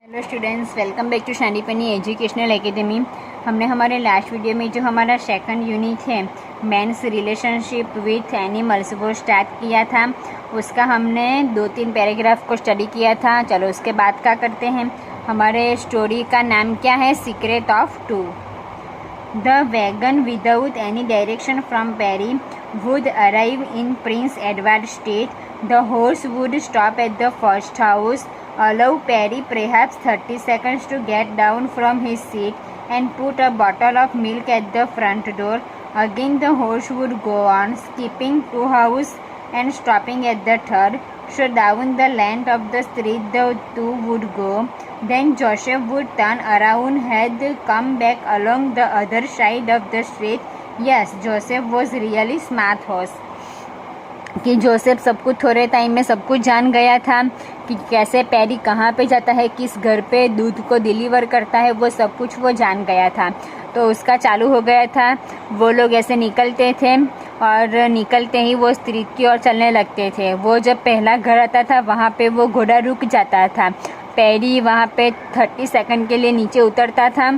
Hello students, welcome back to Sandipani educational academy. हमने हमारे last video में जो हमारा सेकंड यूनिट है मेंस रिलेशनशिप विथ एनिमल्स वो स्टार्ट किया था। उसका हमने 2-3 पैराग्राफ को स्टडी किया था। चलो उसके बाद क्या करते हैं। हमारे स्टोरी का नाम क्या है? Secret of two. The wagon without any direction from Perry would arrive in Prince Edward State. The horse would stop at the first house, allow Perry perhaps 30 seconds to get down from his seat, and put a bottle of milk at the front door. Again the horse would go on, skipping 2 houses and stopping at the third. So down the length of the street the two would go. Then Joseph would turn around, had come back along the other side of the street. Yes, Joseph was really smart horse. कि Joseph सब कुछ थोड़े time में सब कुछ जान गया था कि कैसे पेरी कहाँ पे जाता है, किस घर पे दूध को डिलीवर करता है, वो सब कुछ वो जान गया था। तो उसका चालू हो गया था। वो लोग ऐसे निकलते थे और निकलते ही वो स्ट्रीट की ओर चलने लगते थे। वो जब पहला घर आता था वहाँ पे वो घोड़ा रुक जाता था। पेरी वहाँ पे 30 सेकंड के लिए नीचे उतरता था,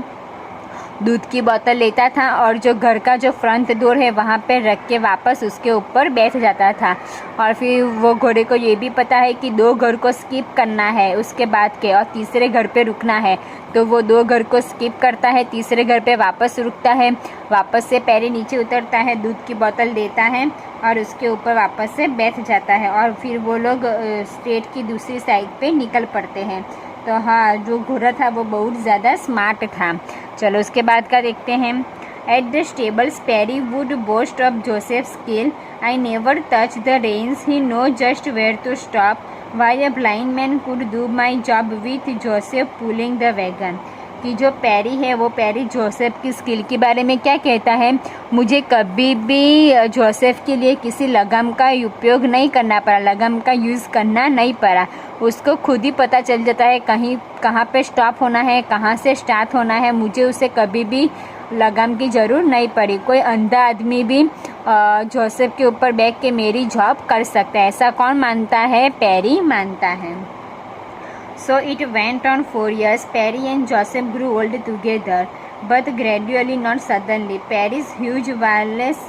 दूध की बोतल लेता था और जो घर का जो फ्रंट डोर है वहाँ पे रख के वापस उसके ऊपर बैठ जाता था। और फिर वो घोड़े को ये भी पता है कि 2 घर को स्किप करना है उसके बाद के, और तीसरे घर पे रुकना है। तो वो 2 घर को स्किप करता है, तीसरे घर पे वापस रुकता है, वापस से पैरे नीचे उतरता है, दूध की बोतल देता है और उसके ऊपर वापस से बैठ जाता है। और फिर वो लोग स्ट्रीट की दूसरी साइड पे निकल पड़ते हैं। तो हाँ, जो घोड़ा था वो बहुत ज़्यादा स्मार्ट था। चलो उसके बाद का देखते हैं। At the stables Perry would boast of Joseph skill. I never touch the reins, he know just where to stop. Why a blind man could do my job with Joseph pulling the wagon. कि जो peri है वो peri Joseph की skill के बारे में क्या कहता है? मुझे कभी भी जोसेफ के लिए किसी लगाम का उपयोग नहीं करना पड़ा, लगाम का यूज़ करना नहीं पड़ा। उसको खुद ही पता चल जाता है कहीं कहाँ पे स्टॉप होना है, कहाँ से स्टार्ट होना है। मुझे उसे कभी भी लगाम की ज़रूर नहीं पड़ी। कोई अंधा आदमी भी जोसेफ के ऊपर बैठ के मेरी जॉब कर सकता है। ऐसा कौन मानता है? पेरी मानता है। So it went on 4 years. Perry and Joseph grew old together, but gradually, not suddenly. Perry's huge wireless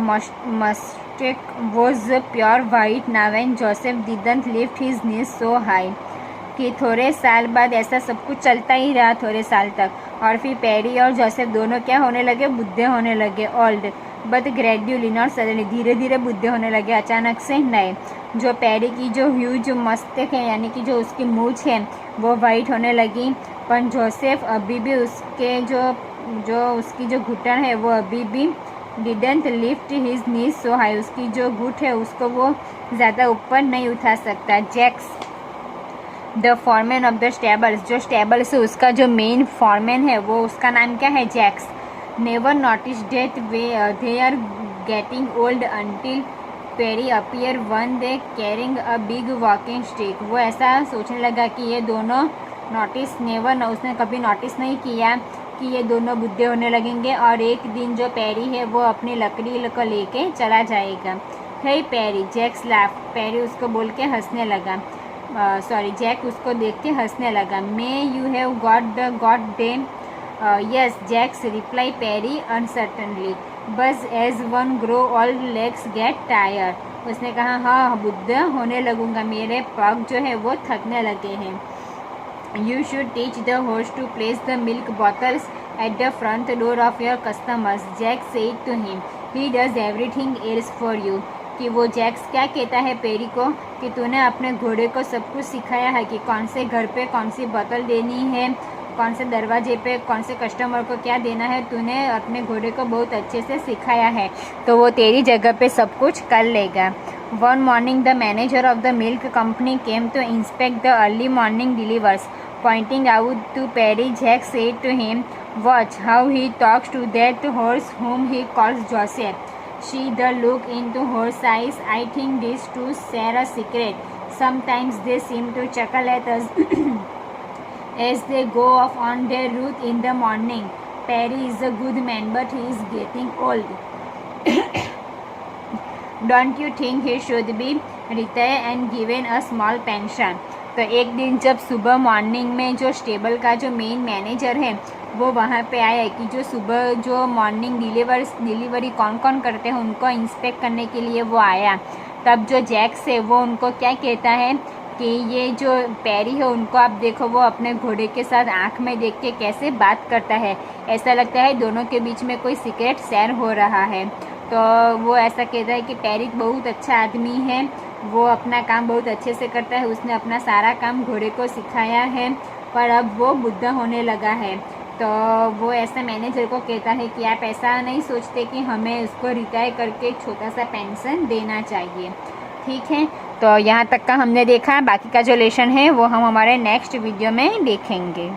mustache was pure white now, and Joseph didn't lift his knees so high. कि थोड़े साल बाद ऐसा सब कुछ चलता ही रहा थोड़े साल तक, और फिर पेरी और जोसेफ दोनों क्या होने लगे? बुढ़े होने लगे, old. But gradually, not suddenly, धीरे धीरे बुढ़े होने लगे, अचानक से नहीं। जो पेरी की जो ह्यूज मस्तक है, यानी कि जो उसकी मूछ है वो वाइट होने लगी, पर जोसेफ अभी भी उसके जो उसकी जो घुटन है वो अभी भी didn't lift his knees so high. उसकी जो घुट है उसको वो ज़्यादा ऊपर नहीं उठा सकता। Jacques the foreman of the stables, जो स्टेबल्स है उसका जो मेन फॉरमैन है वो उसका नाम क्या है? Jacques. Never notice that they are getting old until Perry appear one day carrying a big walking stick. वो ऐसा सोचने लगा कि ये दोनों उसने कभी नोटिस नहीं किया कि ये दोनों बुढ़े होने लगेंगे, और एक दिन जो पेरी है वो अपनी लकड़ी को लेके चला जाएगा। हे पेरी, जैक्स लाफ। पेरी उसको बोल के हंसने लगा, जैक उसको देख के हंसने लगा। May you have got the good day. Yes Jacks, reply Perry uncertainly. बस as one grow old legs get tire. उसने कहा हाँ, बुढ़ा होने लगूंगा, मेरे पग जो है वो थकने लगे हैं। You should teach the horse to place the milk bottles at the front door of your customers, Jacques said to him. He does everything else for you. कि वो जैक्स क्या कहता है पेरी को कि तूने अपने घोड़े को सब कुछ सिखाया है कि कौन से घर पे कौन सी बोतल देनी है, कौन से दरवाजे पे कौन से कस्टमर को क्या देना है, तूने अपने घोड़े को बहुत अच्छे से सिखाया है, तो वो तेरी जगह पे सब कुछ कर लेगा। One morning the manager of the milk company came to inspect the early morning delivers, pointing out to Perry, Jacques said to him, watch how he talks to that horse whom he calls Joseph. She the look into horse eyes. I think these two share a secret. Sometimes they seem to chuckle at us as they go off on their route in the morning. Perry is a good man, but he is getting old. Don't you think he should be retired and given a small pension? तो एक दिन जब सुबह morning में जो stable का जो main manager है वो वहाँ पे आया कि जो सुबह जो मॉर्निंग डिलीवरी कौन कौन करते हैं उनको इंस्पेक्ट करने के लिए वो आया। तब जो जैक्स है वो उनको क्या कहता है कि ये जो पैरी है उनको आप देखो, वो अपने घोड़े के साथ आँख में देख के कैसे बात करता है, ऐसा लगता है दोनों के बीच में कोई सीक्रेट शेयर हो रहा है। तो वो ऐसा कहता है कि पैरी बहुत अच्छा आदमी है, वो अपना काम बहुत अच्छे से करता है, उसने अपना सारा काम घोड़े को सिखाया है, पर अब वो बुढ़ा होने लगा है। तो वो ऐसा मैनेजर को कहता है कि आप ऐसा नहीं सोचते कि हमें उसको रिटायर करके छोटा सा पेंशन देना चाहिए। ठीक है, तो यहाँ तक का हमने देखा, बाकी का जो लेसन है वो हम हमारे नेक्स्ट वीडियो में देखेंगे।